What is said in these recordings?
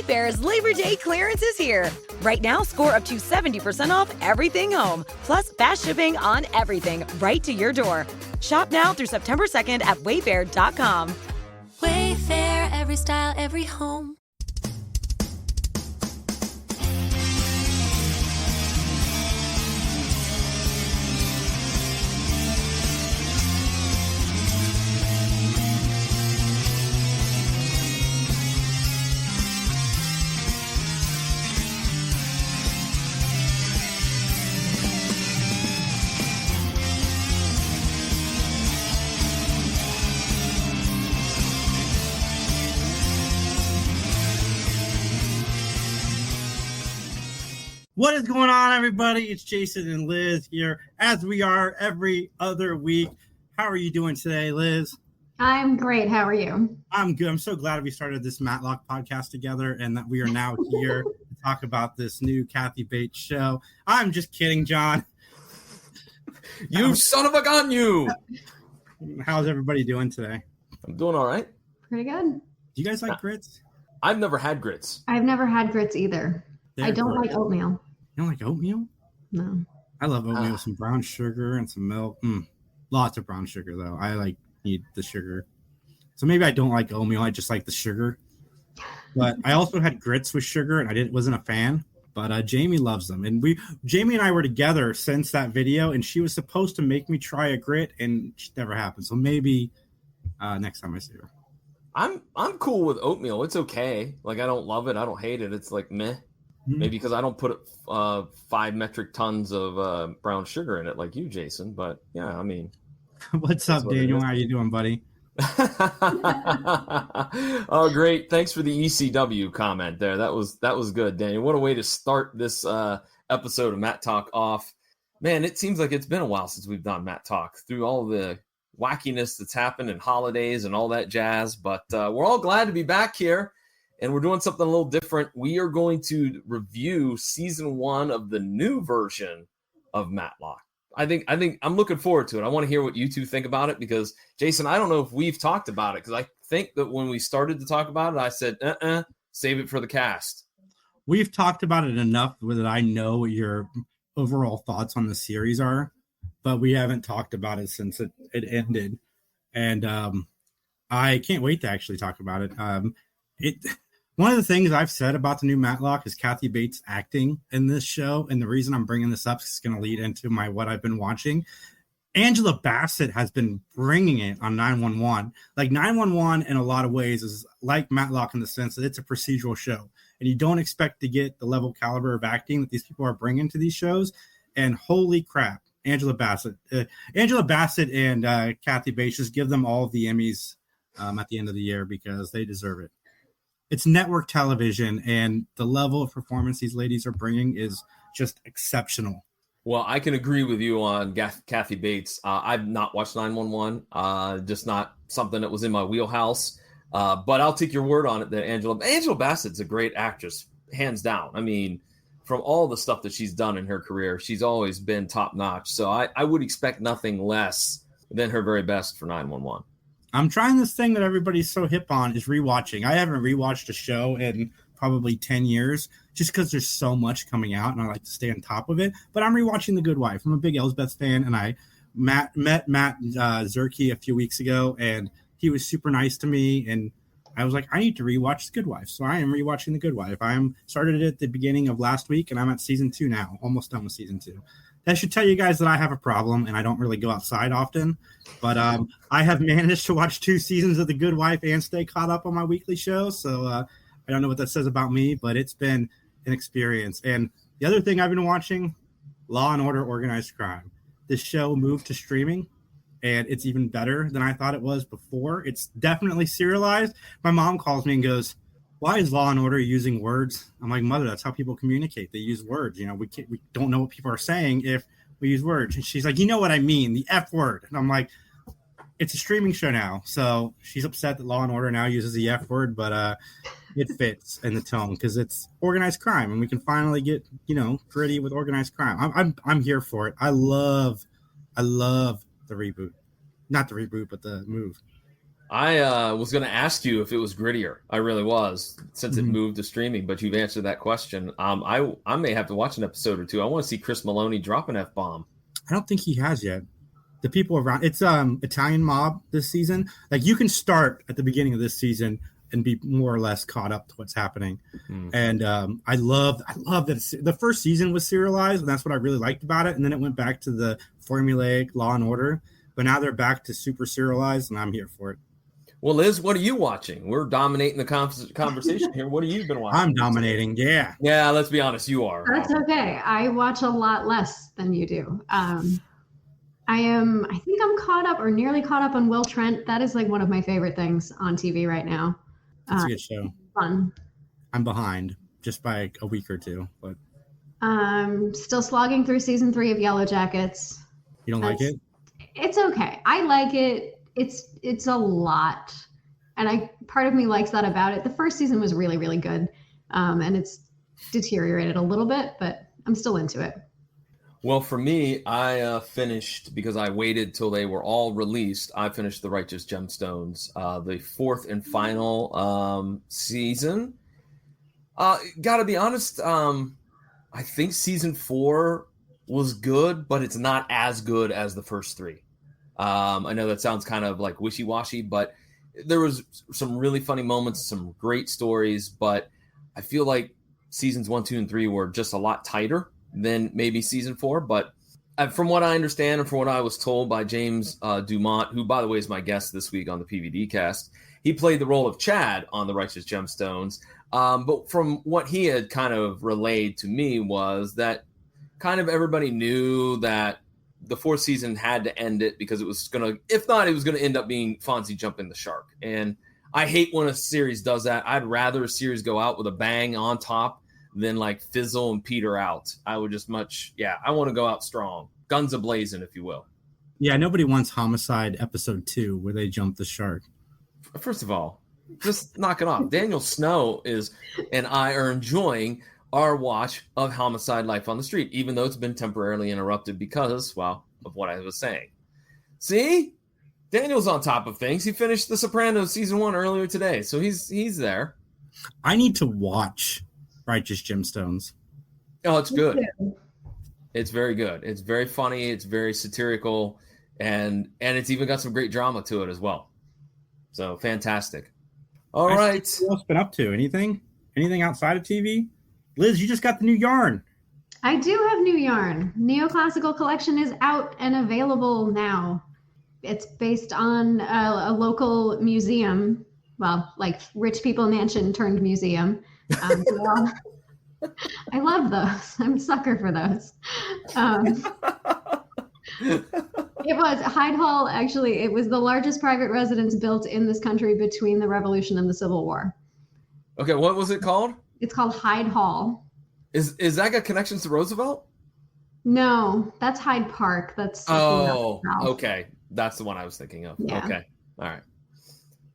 Wayfair's Labor Day clearance is here. Right now, score up to 70% off everything home, plus fast shipping on everything right to your door. Shop now through September 2nd at wayfair.com. Wayfair, every style, every home. What is going on, everybody? It's Jason and Liz here, as we are every other week. How are you doing today, Liz? I'm great. How are you? I'm good. I'm so glad we started this Matlock podcast together and that we are now here to talk about this new Kathy Bates show. I'm just kidding, John. You son of a gun, you! How's everybody doing today? I'm doing all right. Pretty good. Do you guys like grits? I've never had grits. I've never had grits either. I don't like oatmeal. You don't like oatmeal? No. I love oatmeal with some brown sugar and some milk. Lots of brown sugar, though. I need the sugar. So maybe I don't like oatmeal. I just like the sugar. But I also had grits with sugar, and I wasn't a fan. But Jamie loves them. And Jamie and I were together since that video, and she was supposed to make me try a grit, and it never happened. So maybe next time I see her. I'm cool with oatmeal. It's okay. Like, I don't love it. I don't hate it. It's like meh. Maybe because I don't put 5 metric tons of brown sugar in it like you, Jason. But yeah, I mean, what's up, Daniel? How you doing, buddy? Oh, great! Thanks for the ECW comment there. That was good, Daniel. What a way to start this episode of Mattalk off. Man, it seems like it's been a while since we've done Mattalk through all the wackiness that's happened and holidays and all that jazz. But we're all glad to be back here. And we're doing something a little different. We are going to review season 1 of the new version of Matlock. I think I'm looking forward to it. I want to hear what you two think about it because, Jason, I don't know if we've talked about it because I think that when we started to talk about it, I said, save it for the cast. We've talked about it enough that I know what your overall thoughts on the series are, but we haven't talked about it since it ended. And I can't wait to actually talk about it. One of the things I've said about the new Matlock is Kathy Bates' acting in this show. And the reason I'm bringing this up is going to lead into what I've been watching. Angela Bassett has been bringing it on 911. Like 911 in a lot of ways is like Matlock in the sense that it's a procedural show. And you don't expect to get the level caliber of acting that these people are bringing to these shows. And holy crap, Angela Bassett. Angela Bassett and Kathy Bates, just give them all of the Emmys at the end of the year because they deserve it. It's network television, and the level of performance these ladies are bringing is just exceptional. Well, I can agree with you on Kathy Bates. I've not watched 911, just not something that was in my wheelhouse. But I'll take your word on it that Angela Bassett's a great actress, hands down. I mean, from all the stuff that she's done in her career, she's always been top notch. So I would expect nothing less than her very best for 911. I'm trying this thing that everybody's so hip on is rewatching. I haven't rewatched a show in probably 10 years just because there's so much coming out and I like to stay on top of it. But I'm rewatching The Good Wife. I'm a big Elsbeth fan, and I met Matt Zerke a few weeks ago, and he was super nice to me. And I was like, I need to rewatch The Good Wife. So I am rewatching The Good Wife. I started it at the beginning of last week, and I'm at season 2 now, almost done with season 2. That should tell you guys that I have a problem and I don't really go outside often. But I have managed to watch 2 seasons of The Good Wife and stay caught up on my weekly show. So I don't know what that says about me, but it's been an experience. And the other thing I've been watching, Law & Order Organized Crime. This show moved to streaming, and it's even better than I thought it was before. It's definitely serialized. My mom calls me and goes, why is Law & Order using words? I'm like, Mother, that's how people communicate. They use words. You know, we don't know what people are saying if we use words. And she's like, you know what I mean, the F word. And I'm like, it's a streaming show now. So she's upset that Law & Order now uses the F word, but it fits in the tone because it's organized crime. And we can finally get, gritty with organized crime. I'm here for it. I love the reboot. Not the reboot, but the move. I was going to ask you if it was grittier. I really was, since it moved to streaming, but you've answered that question. I may have to watch an episode or two. I want to see Chris Maloney drop an F-bomb. I don't think he has yet. The people around, it's Italian Mob this season. Like, you can start at the beginning of this season and be more or less caught up to what's happening. And I love that the first season was serialized, and that's what I really liked about it. And then it went back to the formulaic Law and Order, but now they're back to super serialized, and I'm here for it. Well, Liz, what are you watching? We're dominating the conversation here. What have you been watching? I'm dominating, yeah. Yeah, let's be honest, you are. That's okay. I watch a lot less than you do. I think I'm caught up or nearly caught up on Will Trent. That is like one of my favorite things on TV right now. It's a good show. Fun. I'm behind just by a week or two, but still slogging through season 3 of Yellow Jackets. You don't like it? It's okay. I like it. It's a lot, and part of me likes that about it. The first season was really, really good, and it's deteriorated a little bit, but I'm still into it. Well, for me, I finished, because I waited till they were all released. I finished The Righteous Gemstones, the 4th and final season. Got to be honest, I think season 4 was good, but it's not as good as the first 3. I know that sounds kind of like wishy-washy, but there was some really funny moments, some great stories, but I feel like seasons 1, 2, and 3 were just a lot tighter than maybe season 4. But from what I understand and from what I was told by James Dumont, who, by the way, is my guest this week on the PVD cast, he played the role of Chad on The Righteous Gemstones. But from what he had kind of relayed to me was that kind of everybody knew that the 4th season had to end it, because it was going to, if not, it was going to end up being Fonzie jumping the shark. And I hate when a series does that. I'd rather a series go out with a bang on top than like fizzle and peter out. I would just I want to go out strong. Guns a-blazing, if you will. Yeah, nobody wants Homicide episode 2 where they jump the shark. First of all, just knock it off. Daniel Snow and I are enjoying our watch of Homicide: Life on the Street, even though it's been temporarily interrupted because, well, of what I was saying. See? Daniel's on top of things. He finished The Sopranos season 1 earlier today, so he's there. I need to watch Righteous Gemstones. Oh, it's good. It's very good. It's very funny. It's very satirical, and it's even got some great drama to it as well. So fantastic. All right. What else been up to? Anything outside of TV? Liz, you just got the new yarn. I do have new yarn. Neoclassical Collection is out and available now. It's based on a local museum. Well, like Rich People Mansion turned museum. I love those. I'm a sucker for those. It was Hyde Hall. Actually, it was the largest private residence built in this country between the Revolution and the Civil War. Okay, what was it called? It's called Hyde Hall. Is that got connections to Roosevelt? No, that's Hyde Park. That's okay. That's the one I was thinking of. Yeah. Okay. All right.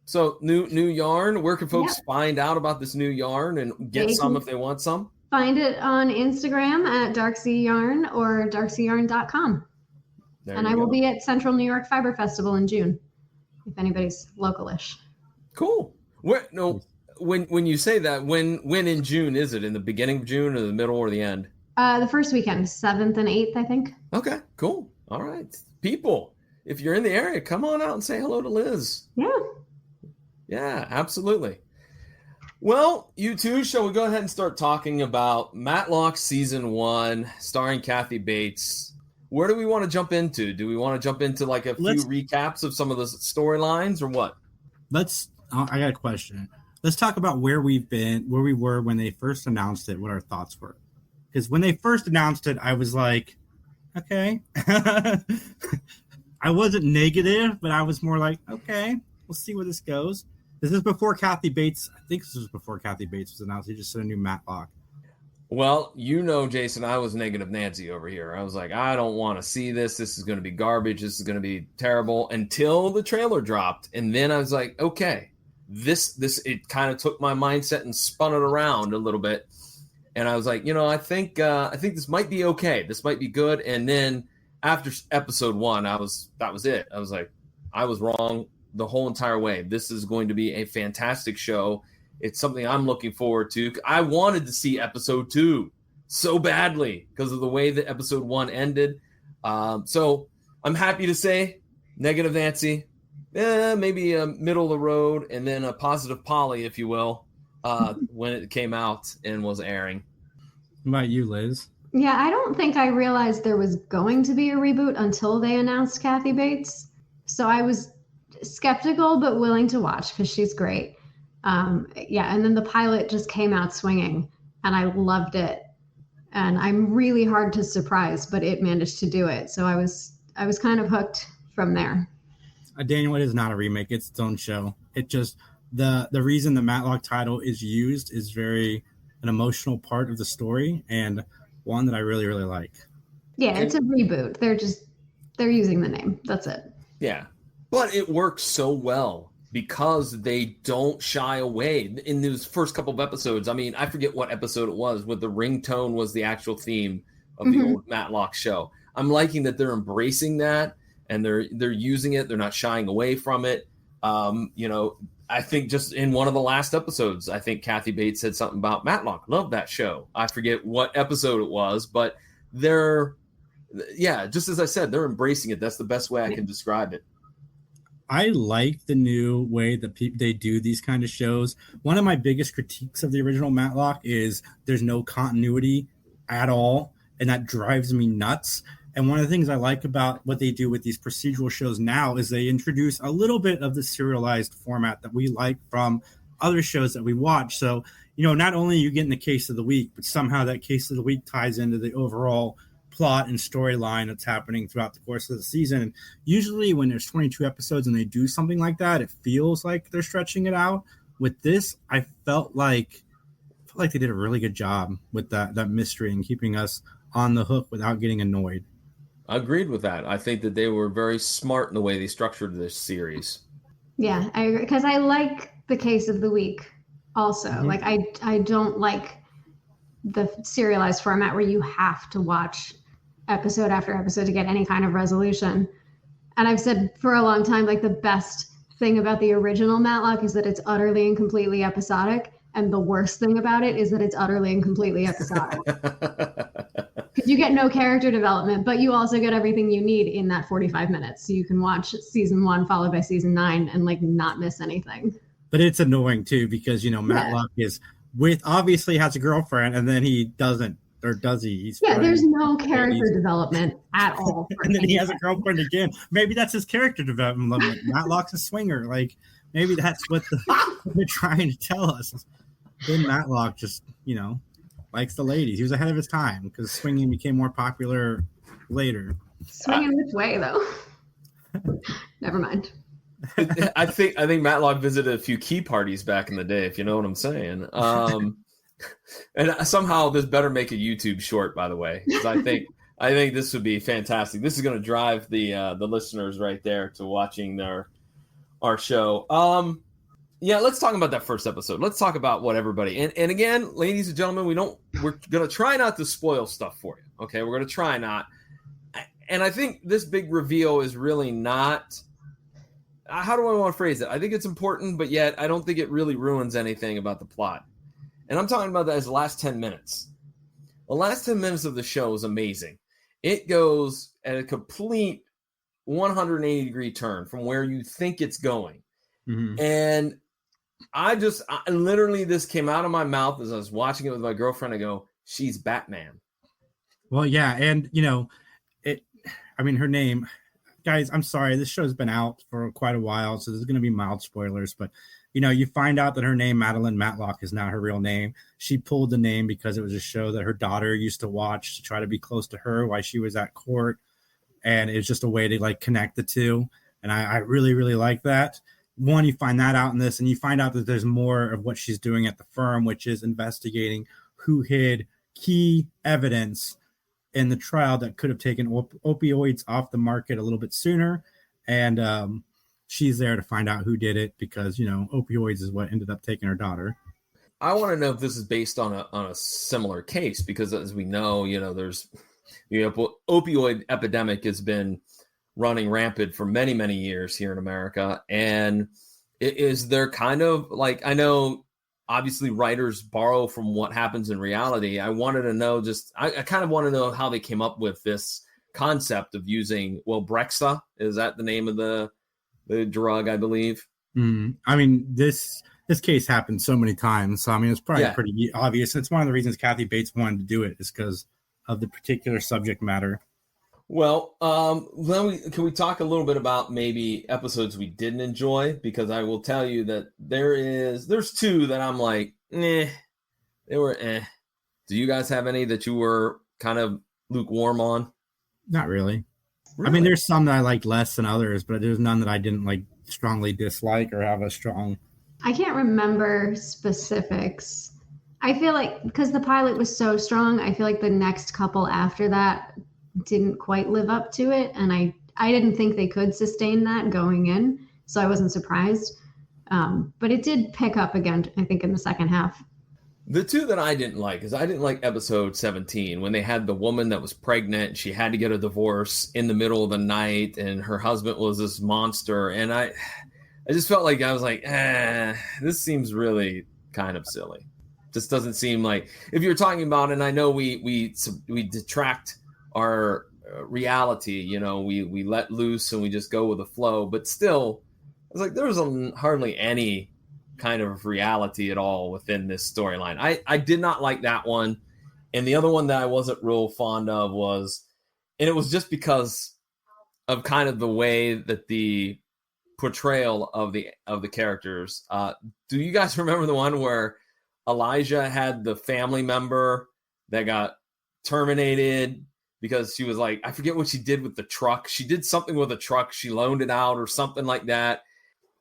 So new yarn. Where can folks find out about this new yarn and get some if they want some? Find it on Instagram at Darksea Yarn or darkseayarn.com. And I will be at Central New York Fiber Festival in June, if anybody's localish. Cool. When you say that, when in June is it? In the beginning of June or the middle or the end? The first weekend, 7th and 8th, I think. Okay, cool. All right. People, if you're in the area, come on out and say hello to Liz. Yeah. Yeah, absolutely. Well, you two, shall we go ahead and start talking about Matlock Season 1, starring Kathy Bates? Where do we want to jump into? Do we want to jump into like a few recaps of some of the storylines or what? I got a question. Let's talk about where we were when they first announced it, what our thoughts were. Because when they first announced it, I was like, okay. I wasn't negative, but I was more like, okay, we'll see where this goes. This is before Kathy Bates. I think this was before Kathy Bates was announced. He just said a new Matlock. Well, Jason, I was negative Nancy over here. I was like, I don't want to see this. This is going to be garbage. This is going to be terrible until the trailer dropped. And then I was like, okay, it kind of took my mindset and spun it around a little bit. And I was like, I think this might be okay. This might be good. And then after episode 1, that was it. I was like, I was wrong. the whole entire way. This is going to be a fantastic show. It's something I'm looking forward to. I wanted to see episode 2 so badly because of the way that episode 1 ended. So I'm happy to say negative Nancy, maybe a middle of the road, and then a positive Polly, if you will, when it came out and was airing. What about you, Liz? Yeah, I don't think I realized there was going to be a reboot until they announced Kathy Bates. So I was skeptical but willing to watch because she's great. Yeah, and then the pilot just came out swinging, and I loved it. And I'm really hard to surprise, but it managed to do it. So I was kind of hooked from there. Daniel, it is not a remake. It's its own show. It just, the reason the Matlock title is used is very an emotional part of the story, and one that I really, really like. Yeah, it's a reboot. They're using the name. That's it. Yeah. But it works so well because they don't shy away in those first couple of episodes. I mean, I forget what episode it was, where the ringtone was the actual theme of the old Matlock show. I'm liking that they're embracing that and they're using it. They're not shying away from it. I think just in one of the last episodes, I think Kathy Bates said something about Matlock. Love that show. I forget what episode it was, but just as I said, they're embracing it. That's the best way I can describe it. I like the new way that they do these kind of shows. One of my biggest critiques of the original Matlock is there's no continuity at all, and that drives me nuts. And one of the things I like about what they do with these procedural shows now is they introduce a little bit of the serialized format that we like from other shows that we watch. So, not only are you getting the case of the week, but somehow that case of the week ties into the overall plot and storyline that's happening throughout the course of the season. And usually when there's 22 episodes and they do something like that, it feels like they're stretching it out. With this, I felt like they did a really good job with that mystery and keeping us on the hook without getting annoyed. I agreed with that. I think that they were very smart in the way they structured this series. Yeah, I agree, because I like the case of the week also. Mm-hmm. Like I don't like the serialized format where you have to watch episode after episode to get any kind of resolution. And I've said for a long time, like the best thing about the original Matlock is that it's utterly and completely episodic. And the worst thing about it is that it's utterly and completely episodic. Because you get no character development, but you also get everything you need in that 45 minutes. So you can watch season 1 followed by season 9 and not miss anything. But it's annoying too, because, Matlock is obviously has a girlfriend and then he doesn't, or does he? There's no character development at all. And then he has a girlfriend again. Maybe that's his character development. Matlock's a swinger. Like, maybe that's what they're trying to tell us. Ben Matlock just, likes the ladies. He was ahead of his time because swinging became more popular later. Swinging which way, though? Never mind. I think Matlock visited a few key parties back in the day, if you know what I'm saying. And somehow this better make a YouTube short, by the way, because I think this would be fantastic. This is going to drive the listeners right there to watching our show. Let's talk about that first episode. Let's talk about what everybody and again, ladies and gentlemen, we're going to try not to spoil stuff for you. Okay, we're going to try not. And I think this big reveal is really not. How do I want to phrase it? I think it's important, but yet I don't think it really ruins anything about the plot. And I'm talking about that as the last 10 minutes. The last 10 minutes of the show is amazing. It goes at a complete 180-degree turn from where you think it's going. Mm-hmm. And I literally, this came out of my mouth as I was watching it with my girlfriend. I go, she's Batman. Well, yeah. And, her name, guys, I'm sorry. This show's been out for quite a while, so there's going to be mild spoilers, but you find out that her name, Madeline Matlock, is not her real name. She pulled the name because it was a show that her daughter used to watch to try to be close to her while she was at court. And it's just a way to connect the two. And I really, really like that. One, you find that out in this, and you find out that there's more of what she's doing at the firm, which is investigating who hid key evidence in the trial that could have taken opioids off the market a little bit sooner. And, she's there to find out who did it because, opioids is what ended up taking her daughter. I want to know if this is based on a similar case, because as we know, there's the opioid epidemic has been running rampant for many, many years here in America. And is there kind of like, I know obviously writers borrow from what happens in reality. I wanted to know I kind of want to know how they came up with this concept of using, Brexa, is that the name of the drug, I believe? I mean, this case happened so many times. So, I mean, it's probably pretty obvious. It's one of the reasons Kathy Bates wanted to do it is because of the particular subject matter. Well, can we talk a little bit about maybe episodes we didn't enjoy? Because I will tell you that there's two that I'm like, they were eh. Do you guys have any that you were kind of lukewarm on? Not really. I mean, there's some that I liked less than others, but there's none that I didn't like strongly dislike or have a strong. I can't remember specifics. I feel like because the pilot was so strong, I feel like the next couple after that didn't quite live up to it. And I didn't think they could sustain that going in. So I wasn't surprised. But it did pick up again, I think, in the second half. The two that I didn't like is I didn't like episode 17 when they had the woman that was pregnant. She had to get a divorce in the middle of the night and her husband was this monster. And I just felt like I was like, this seems really kind of silly. Just doesn't seem like if you're talking about, and I know we detract our reality, you know, we let loose and we just go with the flow, but still it's like there was hardly any kind of reality at all within this storyline. I did not like that one. And the other one that I wasn't real fond of was, and it was just because of kind of the way that the portrayal of the characters. Do you guys remember the one where Elijah had the family member that got terminated because she was like, I forget what she did with the truck. She did something with a truck. She loaned it out or something like that.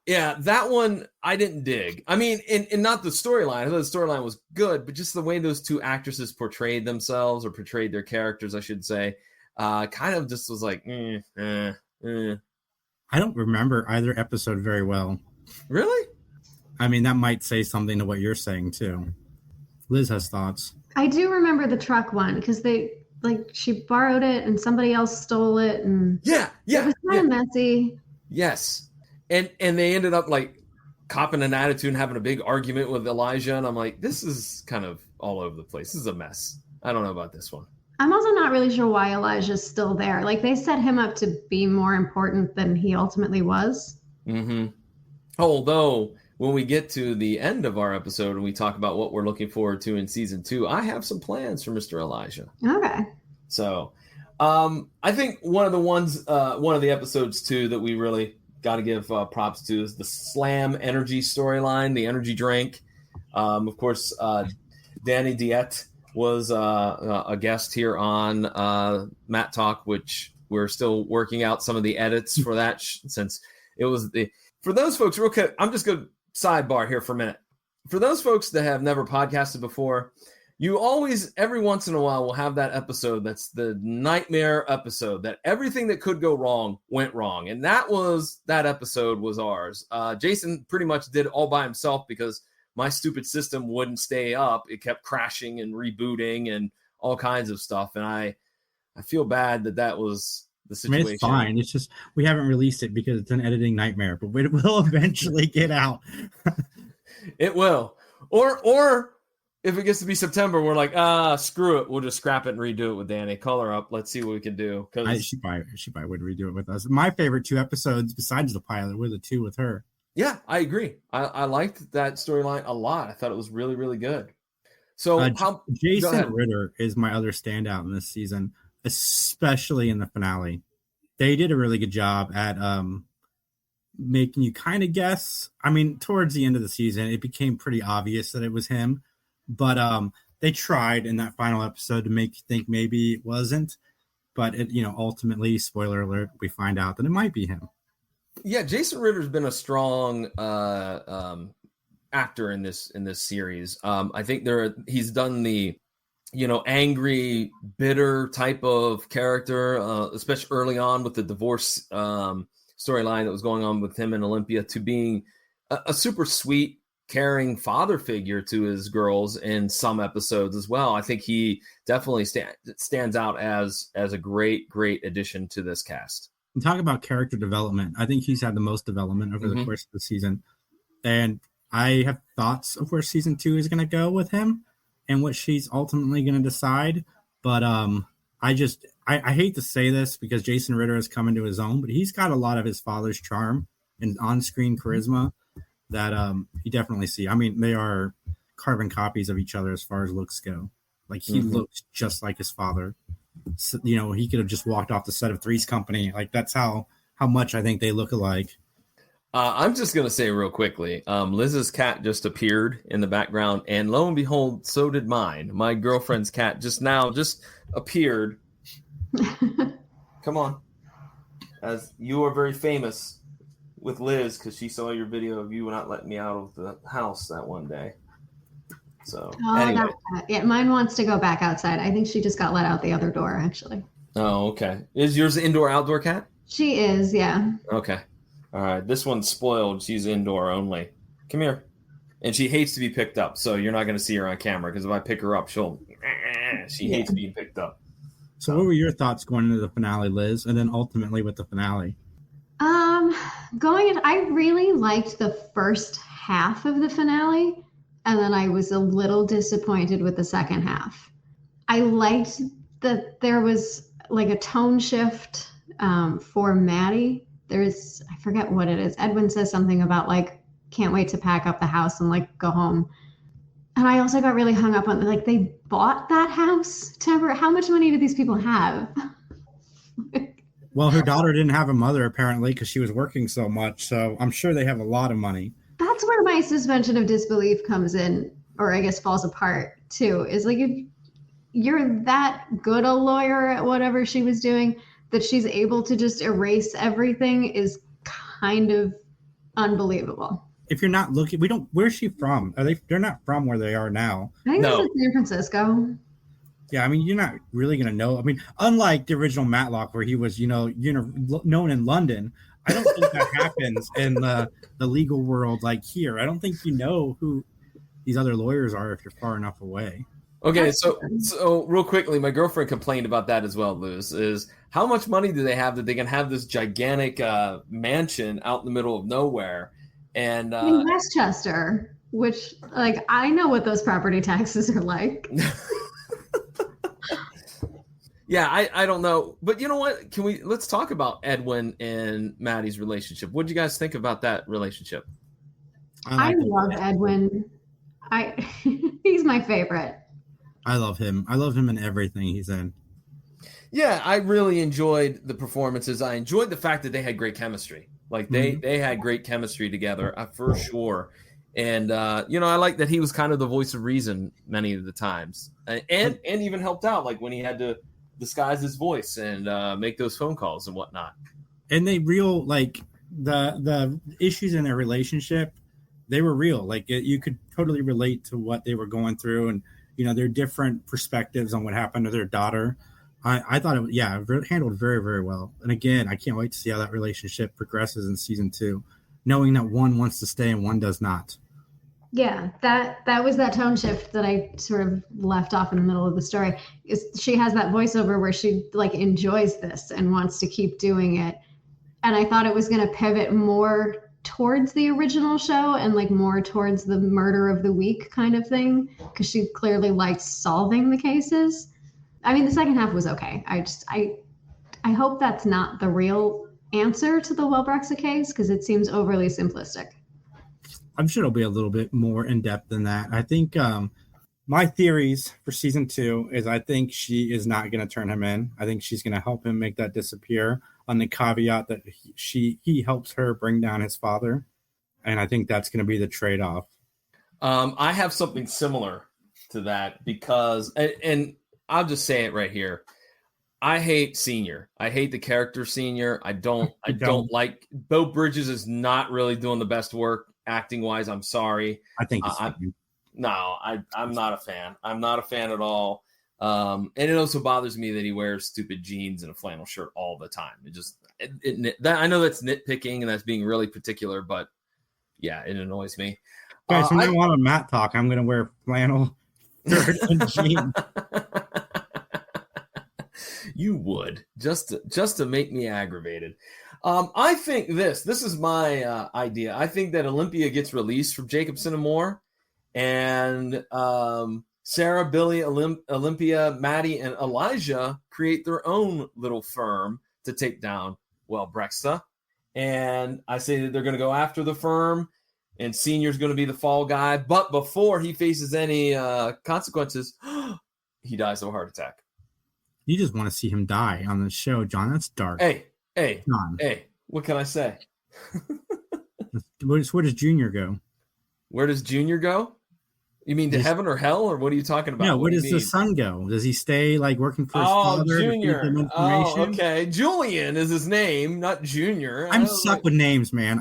Yeah, that one I didn't dig. I mean, and not the storyline. I thought the storyline was good, but just the way those two actresses portrayed themselves or portrayed their characters, I should say, kind of just was like, I don't remember either episode very well. Really? I mean, that might say something to what you're saying, too. Liz has thoughts. I do remember the truck one because she borrowed it and somebody else stole it. And yeah. It was kind of messy. Yes. And they ended up like copping an attitude and having a big argument with Elijah. And I'm like, this is kind of all over the place. This is a mess. I don't know about this one. I'm also not really sure why Elijah's still there. Like they set him up to be more important than he ultimately was. Mm-hmm. Although when we get to the end of our episode and we talk about what we're looking forward to in season 2, I have some plans for Mr. Elijah. Okay. So I think one of the episodes too that we really got to give props to is the Slam Energy storyline, the energy drink. Of course, Danny Diet was a guest here on Mattalk, which we're still working out some of the edits for that since it was for those folks, real quick, I'm just going to sidebar here for a minute. For those folks that have never podcasted before, you always, every once in a while, will have that episode that's the nightmare episode that everything that could go wrong went wrong. And that episode was ours. Jason pretty much did it all by himself because my stupid system wouldn't stay up. It kept crashing and rebooting and all kinds of stuff. And I feel bad that was the situation. I mean, it's fine. It's just we haven't released it because it's an editing nightmare, but it will eventually get out. It will. Or if it gets to be September, we're like, screw it. We'll just scrap it and redo it with Danny. Call her up. Let's see what we can do. She probably would redo it with us. My favorite 2 episodes, besides the pilot, were the 2 with her. Yeah, I agree. I liked that storyline a lot. I thought it was really, really good. So Jason Ritter is my other standout in this season, especially in the finale. They did a really good job at making you kind of guess. I mean, towards the end of the season, it became pretty obvious that it was him. But they tried in that final episode to make you think maybe it wasn't. But ultimately, spoiler alert, we find out that it might be him. Yeah, Jason Ritter's been a strong actor in this series. I think he's done the angry, bitter type of character, especially early on with the divorce storyline that was going on with him and Olympia, to being a super sweet, caring father figure to his girls in some episodes as well. I think he definitely stands out as a great addition to this cast. And talk about character development. I think he's had the most development over the course of the season. And I have thoughts of where season 2 is going to go with him and what she's ultimately going to decide. But I hate to say this because Jason Ritter has come into his own, but he's got a lot of his father's charm and on-screen charisma that you definitely see. I mean, they are carbon copies of each other as far as looks go. Like, he looks just like his father. So, you know, he could have just walked off the set of Three's Company. Like, that's how much I think they look alike. I'm just going to say real quickly, Liz's cat just appeared in the background, and lo and behold, so did mine. My girlfriend's cat just appeared. Come on. As you are very famous with Liz because she saw your video of you not letting me out of the house that one day. So, anyway. Yeah, mine wants to go back outside. I think she just got let out the other door, actually. Oh, okay. Is yours an indoor-outdoor cat? She is, yeah. Okay. All right. This one's spoiled. She's indoor only. Come here. And she hates to be picked up, so you're not going to see her on camera because if I pick her up, she hates being picked up. So what were your thoughts going into the finale, Liz, and then ultimately with the finale? I really liked the first half of the finale, and then I was a little disappointed with the second half. I liked that there was like a tone shift for Maddie. I forget what it is. Edwin says something about like, can't wait to pack up the house and like go home. And I also got really hung up on like they bought that house. How much money do these people have? Well, her daughter didn't have a mother apparently because she was working so much. So I'm sure they have a lot of money. That's where my suspension of disbelief comes in, or I guess falls apart too. Is like if you're that good a lawyer at whatever she was doing that she's able to just erase everything is kind of unbelievable. If you're not looking, where's she from? They're not from where they are now. I think it's San Francisco. Yeah, I mean, you're not really going to know. I mean, unlike the original Matlock where he was, known in London, I don't think that happens in the legal world like here. I don't think you know who these other lawyers are if you're far enough away. Okay, so real quickly, my girlfriend complained about that as well, Luz, is how much money do they have that they can have this gigantic mansion out in the middle of nowhere? And in Westchester, which, like, I know what those property taxes are like. Yeah, I don't know. But you know what? Let's talk about Edwin and Maddie's relationship. What do you guys think about that relationship? I love Edwin. He's my favorite. I love him. I love him in everything he's in. Yeah, I really enjoyed the performances. I enjoyed the fact that they had great chemistry. Like they had great chemistry together for sure. And I like that he was kind of the voice of reason many of the times, and even helped out like when he had to disguise his voice and make those phone calls and whatnot. And they real like the issues in their relationship. They were real. Like you could totally relate to what they were going through, and their different perspectives on what happened to their daughter. I thought it handled very, very well. And again, I can't wait to see how that relationship progresses in season 2, knowing that one wants to stay and one does not. Yeah, that was that tone shift that I sort of left off in the middle of the story. She has that voiceover where she like enjoys this and wants to keep doing it. And I thought it was going to pivot more towards the original show and like more towards the murder of the week kind of thing, because she clearly likes solving the cases. I mean, the second half was okay. I hope that's not the real answer to the Wellbrexa case because it seems overly simplistic. I'm sure it'll be a little bit more in depth than that. I think my theories for season 2 is I think she is not going to turn him in. I think she's going to help him make that disappear on the caveat that he helps her bring down his father. And I think that's going to be the trade-off. I have something similar to that because, and I'll just say it right here. I hate Senior. I hate the character Senior. I don't like Beau Bridges is not really doing the best work acting wise. I'm sorry. I think I'm not a fan. I'm not a fan at all. And it also bothers me that he wears stupid jeans and a flannel shirt all the time. I know that's nitpicking and that's being really particular, but yeah, it annoys me. Guys, when I want a Mattalk, I'm going to wear flannel shirt and jeans. You would just to make me aggravated. I think this is my idea. I think that Olympia gets released from Jacobson and Moore, and Sarah, Billy, Olympia, Maddie, and Elijah create their own little firm to take down Brexta. And I say that they're going to go after the firm, and Senior's going to be the fall guy. But before he faces any consequences, he dies of a heart attack. You just want to see him die on the show, John. That's dark. Hey, John. Hey, what can I say? Where does Junior go? Where does Junior go? You mean to heaven or hell, or what are you talking about? No, where does the son go? Does he stay like working for his father? Junior. Oh, okay. Julian is his name, not Junior. I'm stuck with names, man.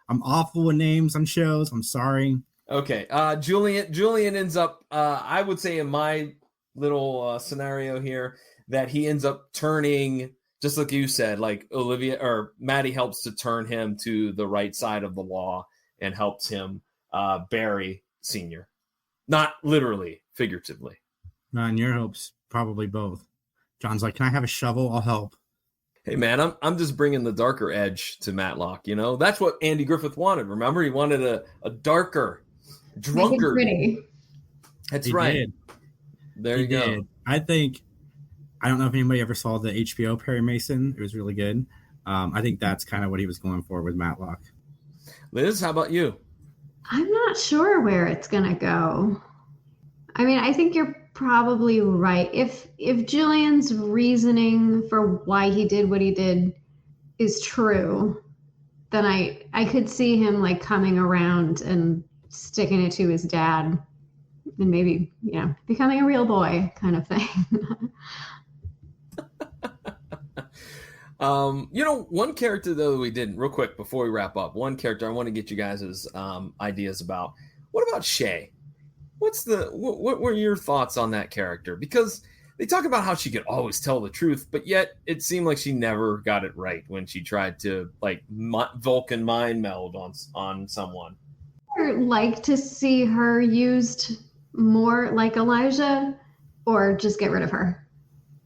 I'm awful with names on shows. I'm sorry. Okay. Julian ends up, I would say in my little scenario here, that he ends up turning, just like you said, like Olivia or Maddie helps to turn him to the right side of the law and helps him bury Senior. Not literally, figuratively. Man, your hopes probably both. John's like, can I have a shovel? I'll help. Hey, man, I'm just bringing the darker edge to Matlock. You know, that's what Andy Griffith wanted. Remember, he wanted a darker, drunkard. That's He right. did. There He you go. did. I don't know if anybody ever saw the HBO Perry Mason. It was really good. I think that's kind of what he was going for with Matlock. Liz, how about you? I'm not sure where it's going to go. I mean, I think you're probably right. If Julian's reasoning for why he did what he did is true, then I could see him like coming around and sticking it to his dad and maybe, becoming a real boy kind of thing. One character though we didn't, real quick before we wrap up, one character I want to get you guys' ideas about. What about Shay? What were your thoughts on that character? Because they talk about how she could always tell the truth, but yet it seemed like she never got it right when she tried to like Vulcan mind meld on someone. I'd like to see her used more like Elijah, or just get rid of her.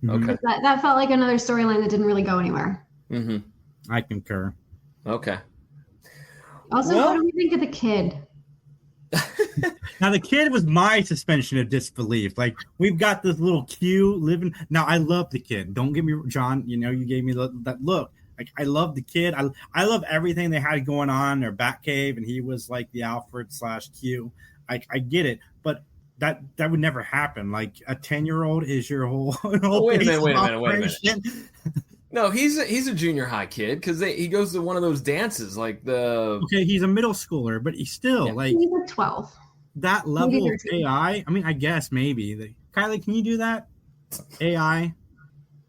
Okay. That felt like another storyline that didn't really go anywhere. Mm-hmm. I concur. Okay. Also, what do we think of the kid? Now, the kid was my suspension of disbelief. Like, we've got this little Q living. Now, I love the kid. Don't get me, John, you gave me that look. Like, I love the kid. I love everything they had going on in their Batcave, and he was like the Alfred / Q. I get it, but that would never happen. Like, a 10-year-old is your whole wait a minute. No, he's a junior high kid because he goes to one of those dances like the. Okay, he's a middle schooler, but he's still like he's a 12. That level of AI. I mean, I guess maybe. Kylie, can you do that? AI.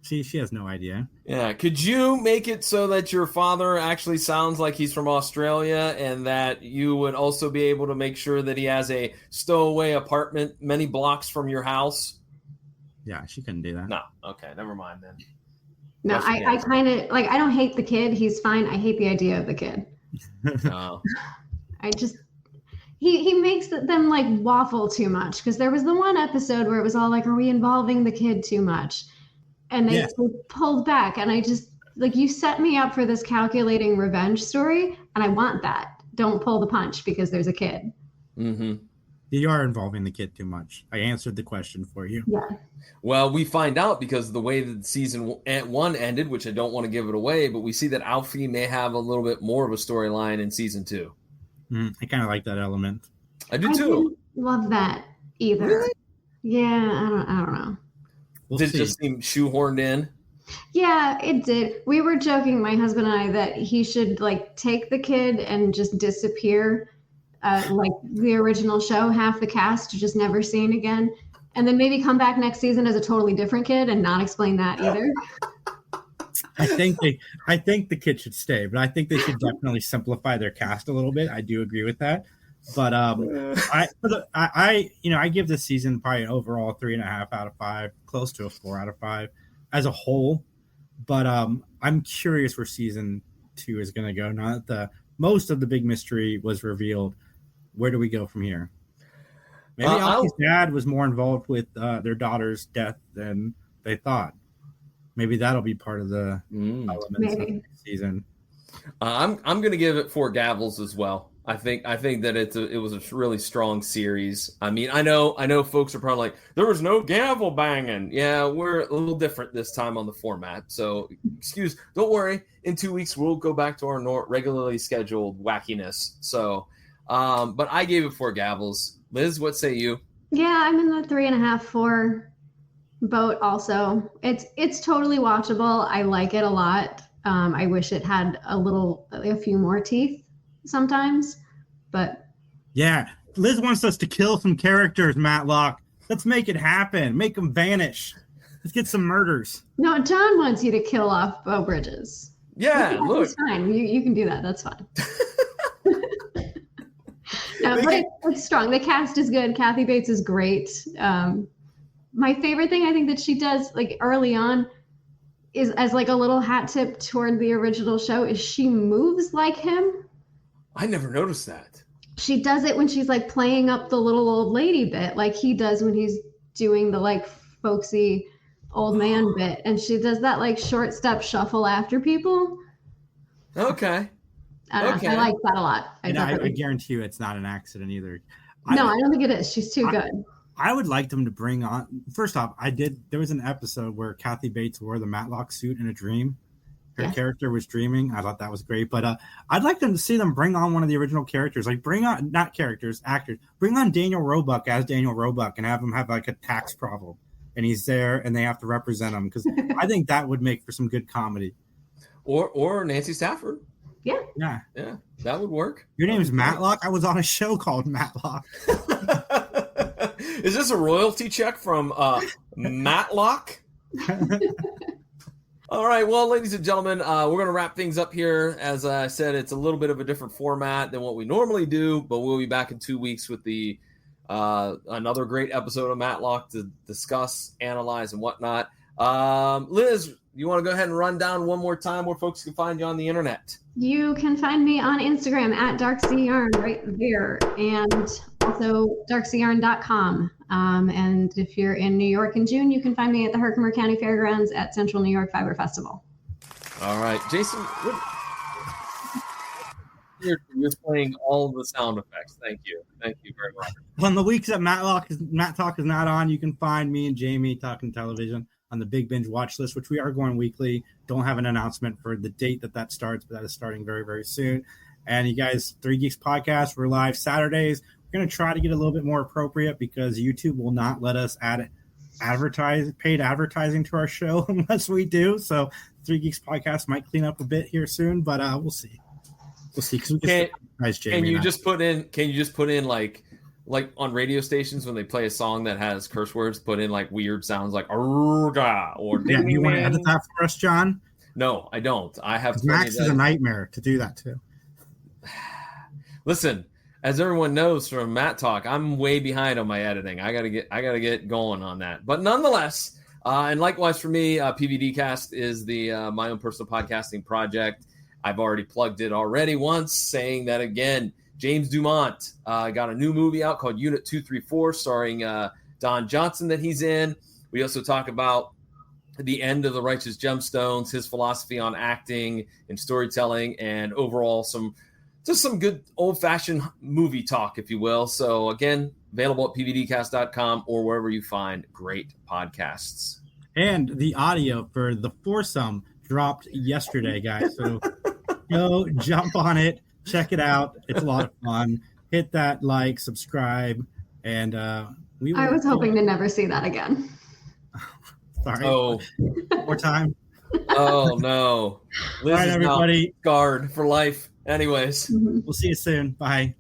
See, she has no idea. Yeah, could you make it so that your father actually sounds like he's from Australia, and that you would also be able to make sure that he has a stowaway apartment many blocks from your house? Yeah, she couldn't do that. No. Okay, never mind then. No, I kind of like, I don't hate the kid. He's fine. I hate the idea of the kid. Oh. I just, he makes them like waffle too much, because there was the one episode where it was all like, are we involving the kid too much? And they pulled back, and I just, like, you set me up for this calculating revenge story, and I want that. Don't pull the punch because there's a kid. Mm-hmm. You are involving the kid too much. I answered the question for you. Yeah. Well, we find out because of the way that season 1 ended, which I don't want to give it away, but we see that Alfie may have a little bit more of a storyline in season 2. I kind of like that element. I do too. I didn't love that either. Really? Yeah, I don't know. Did it just seem shoehorned in? Yeah, it did. We were joking, my husband and I, that he should like take the kid and just disappear, like the original show, half the cast just never seen again, and then maybe come back next season as a totally different kid and not explain that either. I think the kid should stay, but I think they should definitely simplify their cast a little bit. I do agree with that. But I give this season probably an overall 3.5 out of 5, close to a 4 out of 5 as a whole. But I'm curious where season 2 is going to go. Now that most of the big mystery was revealed, where do we go from here? Maybe Alfie's dad was more involved with their daughter's death than they thought. maybe that'll be part of the elements of the season. I'm going to give it 4 gavels as well. I think that it was a really strong series. I mean, I know folks are probably like, there was no gavel banging. Yeah, we're a little different this time on the format. So don't worry. In 2 weeks, we'll go back to our regularly scheduled wackiness. So, but I gave it 4 gavels. Liz, what say you? Yeah, I'm in the 3.5, 4 boat also. It's totally watchable. I like it a lot. I wish it had a few more teeth sometimes, but yeah, Liz wants us to kill some characters. Matlock, let's make it happen. Make them vanish. Let's get some murders. No, John wants you to kill off Beau Bridges. Yeah, look, it's fine. You can do that. That's fine. No, but it's strong. The cast is good. Kathy Bates is great. My favorite thing I think that she does, like early on, is as like a little hat tip toward the original show, is she moves like him. I never noticed that. She does it when she's like playing up the little old lady bit, like he does when he's doing the like folksy old man bit, and she does that like short step shuffle after people. Okay. I like that a lot. I guarantee you it's not an accident either. I don't think it is. She's too good. I would like them to bring on, first off, there was an episode where Kathy Bates wore the Matlock suit in a dream. Her character was dreaming. I thought that was great. But I'd like them to see them bring on one of the original characters. Like bring on, not characters, actors. Bring on Daniel Roebuck as Daniel Roebuck and have him have like a tax problem. And he's there and they have to represent him. Because I think that would make for some good comedy. Or Nancy Stafford. Yeah. Yeah, that would work. Your name is Matlock? I was on a show called Matlock. Is this a royalty check from Matlock? All right, well, ladies and gentlemen, we're going to wrap things up here. As I said, it's a little bit of a different format than what we normally do, but we'll be back in 2 weeks with the another great episode of Matlock to discuss, analyze, and whatnot. Liz, you want to go ahead and run down one more time where folks can find you on the internet? You can find me on Instagram at darkseayarn right there, and also darkseayarn.com. And if you're in New York in June, you can find me at the Herkimer County Fairgrounds at Central New York Fiber Festival. All right, Jason, you're playing all the sound effects. Thank you very much. On the weeks that Mattalk is not on, you can find me and Jamie talking television on the Big Binge watch list, which we are going weekly. Don't have an announcement for the date that starts, but that is starting very, very soon. And you guys, 3 Geeks Podcast, we're live Saturdays. We're going to try to get a little bit more appropriate because YouTube will not let us add paid advertising to our show unless we do. So 3 Geeks Podcast might clean up a bit here soon, but we'll see. We'll see. Can you just put in like on radio stations when they play a song that has curse words, put in like weird sounds like "arga" or yeah. You want to edit that for us, John? No, I don't. I have Max is a nightmare to do that too. Listen, as everyone knows from Mattalk, I'm way behind on my editing. I gotta get going on that. But nonetheless, and likewise for me, PVDcast is the my own personal podcasting project. I've already plugged it once, saying that again. James Dumont got a new movie out called Unit 234, starring Don Johnson that he's in. We also talk about the end of The Righteous Gemstones, his philosophy on acting and storytelling, and overall some good old-fashioned movie talk, if you will. So again, available at pvdcast.com or wherever you find great podcasts. And the audio for The Foursome dropped yesterday, guys. So go jump on it. Check it out. It's a lot of fun. Hit that like, subscribe, and I was hoping to never see that again. Sorry. Oh, more time. Oh no. Liz all right, everybody. Scarred for life. Anyways, We'll see you soon. Bye.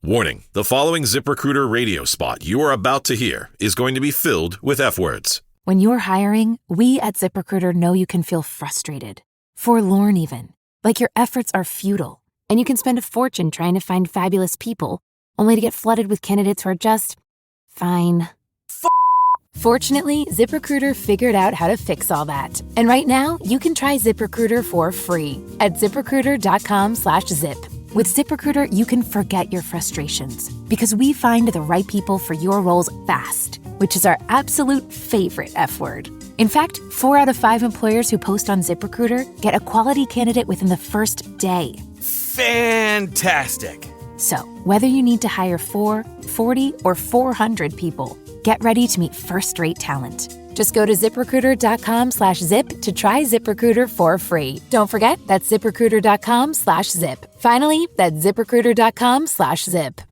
Warning, the following ZipRecruiter radio spot you are about to hear is going to be filled with F-words. When you're hiring, we at ZipRecruiter know you can feel frustrated. Forlorn even. Like your efforts are futile, and you can spend a fortune trying to find fabulous people, only to get flooded with candidates who are just fine. Fortunately, ZipRecruiter figured out how to fix all that. And right now, you can try ZipRecruiter for free at ZipRecruiter.com/zip. With ZipRecruiter, you can forget your frustrations because we find the right people for your roles fast, which is our absolute favorite F word. In fact, 4 out of 5 employers who post on ZipRecruiter get a quality candidate within the first day. Fantastic. So, whether you need to hire 4, 40, or 400 people, get ready to meet first-rate talent. Just go to ZipRecruiter.com/zip to try ZipRecruiter for free. Don't forget, that's ZipRecruiter.com/zip. Finally, that's ZipRecruiter.com/zip.